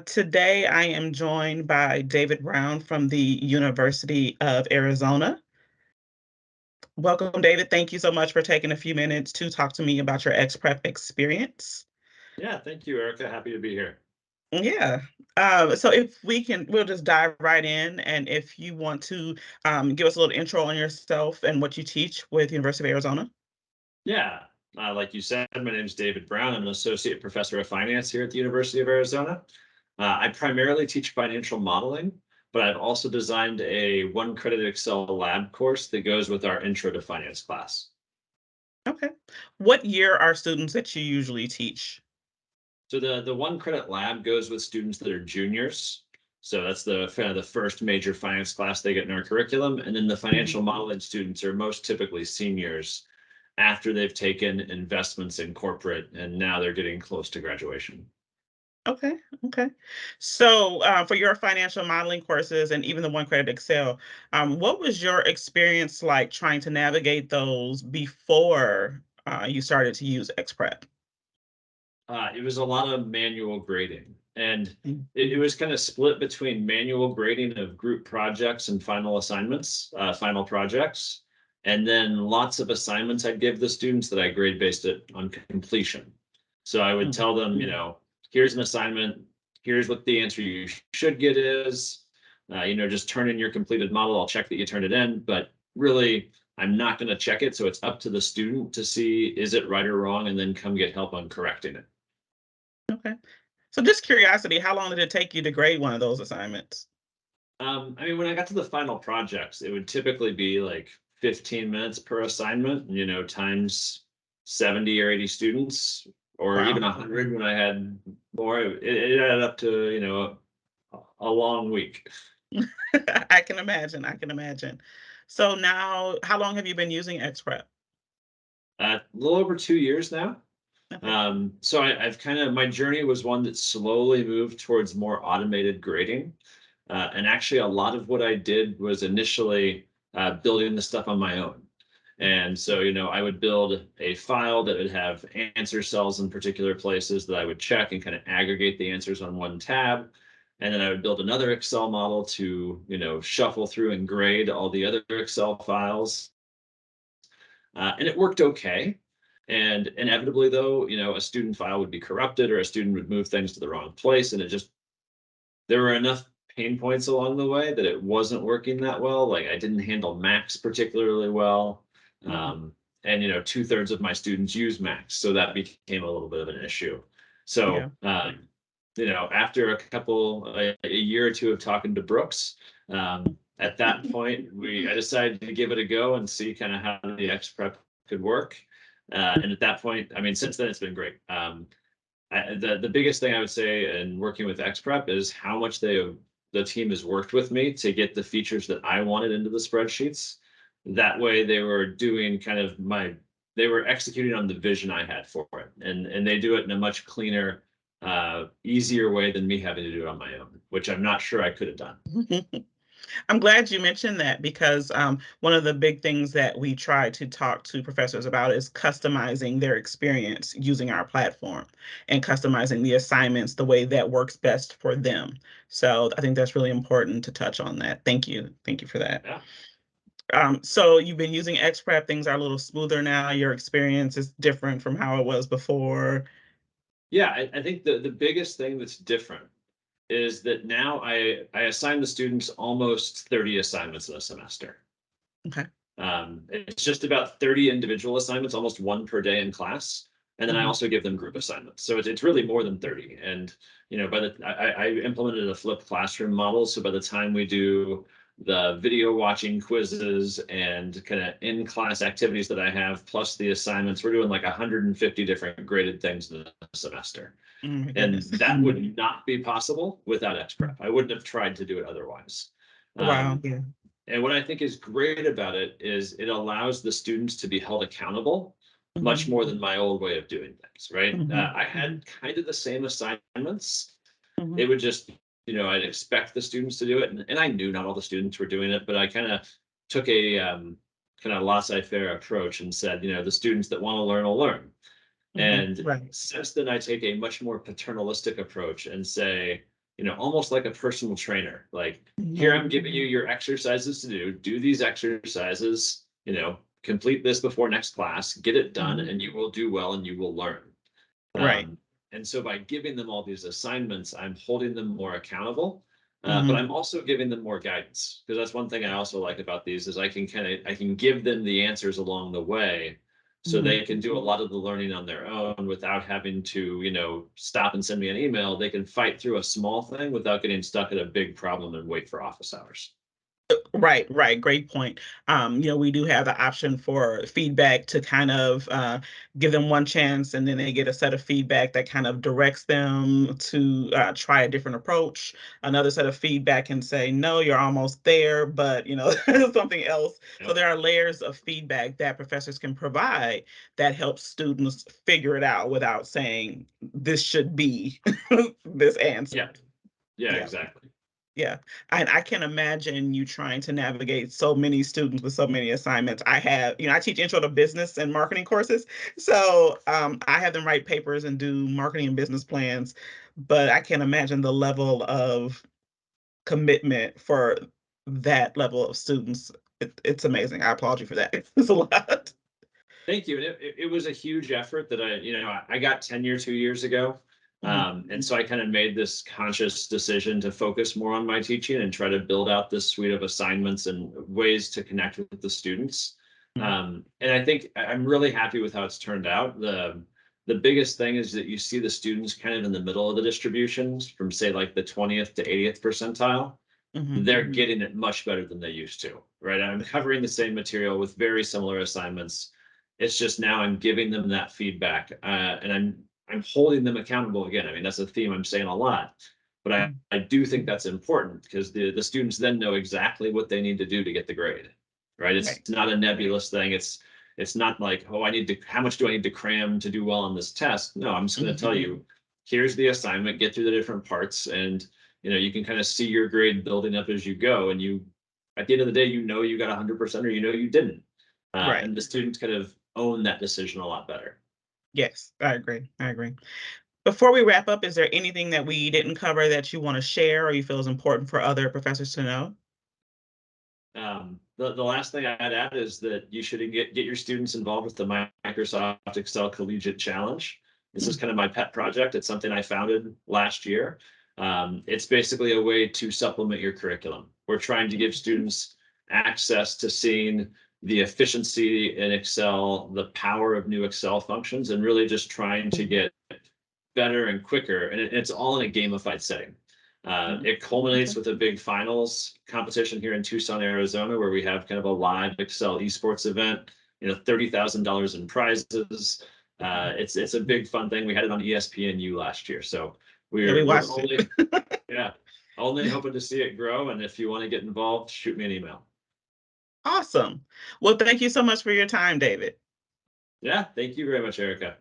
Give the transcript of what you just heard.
Today, I am joined by David Brown from the University of Arizona. Welcome, David. Thank you so much for taking a few minutes to talk to me about your ExPrep experience. Yeah, thank you, Erica. Happy to be here. Yeah. So if we can, we'll just dive right in. And if you want to give us a little intro on yourself and what you teach with University of Arizona. Yeah, like you said, my name is David Brown. I'm an associate professor of finance here at the University of Arizona. I primarily teach financial modeling, but I've also designed a one-credit Excel lab course that goes with our Intro to Finance class. Okay. What year are students that you usually teach? So the one-credit lab goes with students that are juniors. So that's the kind of the first major finance class they get in our curriculum, and then the financial modeling students are most typically seniors after they've taken investments in corporate and now they're getting close to graduation. Okay, okay. So, for your financial modeling courses and even the one credit Excel, what was your experience like trying to navigate those before you started to use XPrep? It was a lot of manual grading, and Mm. it was kind of split between manual grading of group projects and final assignments, final projects, and then lots of assignments I'd give the students that I grade based it on completion. So I would Mm. tell them, here's an assignment, here's what the answer you should get is, just turn in your completed model. I'll check that you turned it in, but really, I'm not going to check it. So it's up to the student to see is it right or wrong, and then come get help on correcting it. Okay. So, just curiosity, how long did it take you to grade one of those assignments? When I got to the final projects, it would typically be like 15 minutes per assignment, times 70 or 80 students, or even Wow. 100 when I had more. It added up to, a long week. I can imagine. I can imagine. So now, how long have you been using XPrep? A little over 2 years now. Okay. So I've kind of, my journey was one that slowly moved towards more automated grading. And actually, a lot of what I did was initially building the stuff on my own. And so, I would build a file that would have answer cells in particular places that I would check and kind of aggregate the answers on one tab. And then I would build another Excel model to, shuffle through and grade all the other Excel files. And it worked okay. And inevitably, though, a student file would be corrupted or a student would move things to the wrong place. And there were enough pain points along the way that it wasn't working that well. Like I didn't handle Macs particularly well. Mhm. Um, and, 2/3 of my students use Macs. So that became a little bit of an issue. Yeah. So, after a year or two of talking to Brooks, at that point, I decided to give it a go and see kind of how the XPrep could work. And at that point, since then it's been great. The biggest thing I would say in working with XPrep is how much the team has worked with me to get the features that I wanted into the spreadsheets. That way, they were doing they were executing on the vision I had for it, and they do it in a much cleaner, easier way than me having to do it on my own, which I'm not sure I could have done. I'm glad you mentioned that because one of the big things that we try to talk to professors about is customizing their experience using our platform and customizing the assignments the way that works best for them. So I think that's really important to touch on that. Thank you. Thank you for that. Yeah. So you've been using XPrep, things are a little smoother now. Your experience is different from how it was before. Yeah, I think the biggest thing that's different is that now I assign the students almost 30 assignments in a semester. Okay. It's just about 30 individual assignments, almost one per day in class. And then I Mhm. also give them group assignments. So it's really more than 30. And, I implemented a flipped classroom model. So by the time we do the video watching quizzes and kind of in class activities that I have, plus the assignments, we're doing like 150 different graded things in a semester. Oh my And goodness. that would not be possible without XPrep. I wouldn't have tried to do it otherwise. Wow. Um, Yeah. and what I think is great about it is it allows the students to be held accountable much Mhm. more than my old way of doing things, right? Mhm. I had kind of the same assignments. It Mhm. would just, I'd expect the students to do it. And I knew not all the students were doing it, but I kind of took a kind of laissez-faire approach and said, the students that want to learn will learn. And Right. since then, I take a much more paternalistic approach and say, almost like a personal trainer, like, here Mhm. I'm giving you your exercises to do these exercises, complete this before next class, get it done, Mhm. and you will do well and you will learn. Right. And so by giving them all these assignments, I'm holding them more accountable, but Mhm. I'm also giving them more guidance, because that's one thing I also like about these is I can give them the answers along the way, so Mhm. they can do a lot of the learning on their own without having to, stop and send me an email. They can fight through a small thing without getting stuck at a big problem and wait for office hours. Right, right. Great point. We do have the option for feedback to kind of give them one chance, and then they get a set of feedback that kind of directs them to try a different approach. Another set of feedback can say, no, you're almost there, but something else. So Yep. there are layers of feedback that professors can provide that helps students figure it out without saying this should be this answer. Yeah. Yeah, Yeah. exactly. Yeah. And I can imagine you trying to navigate so many students with so many assignments. I teach intro to business and marketing courses. So I have them write papers and do marketing and business plans. But I can imagine the level of commitment for that level of students. It's amazing. I applaud you for that. It's a lot. Thank you. And it was a huge effort that I got tenure 2 years ago. Mhm. And so I kind of made this conscious decision to focus more on my teaching and try to build out this suite of assignments and ways to connect with the students. Mhm. And I think I'm really happy with how it's turned out. The biggest thing is that you see the students kind of in the middle of the distributions, from say like the 20th to 80th percentile. Mhm. They're getting it much better than they used to, right? I'm covering the same material with very similar assignments. It's just now I'm giving them that feedback, and I'm holding them accountable again. I mean, that's a theme I'm saying a lot, but Mhm. I do think that's important, because the students then know exactly what they need to do to get the grade, right? It's Right. not a nebulous thing. It's not like, oh, how much do I need to cram to do well on this test? No, I'm just going to tell Mhm. you, here's the assignment, get through the different parts, and you can kind of see your grade building up as you go, and at the end of the day, you got 100% or you didn't. Right. And the students kind of own that decision a lot better. Yes, I agree. I agree. Before we wrap up, is there anything that we didn't cover that you want to share or you feel is important for other professors to know? The last thing I'd add is that you should get your students involved with the Microsoft Excel Collegiate Challenge. This is Mm. kind of my pet project. It's something I founded last year. It's basically a way to supplement your curriculum. We're trying to give students access to seeing the efficiency in Excel, the power of new Excel functions, and really just trying to get better and quicker. And it's all in a gamified setting. Mm. It culminates Okay. with a big finals competition here in Tucson, Arizona, where we have kind of a live Excel esports event. $30,000 in prizes. It's a big fun thing. We had it on ESPNU last year, so Yeah, we we're watched it. only yeah only hoping to see it grow. And if you want to get involved, shoot me an email. Awesome. Well, thank you so much for your time, David. Yeah, thank you very much, Erica.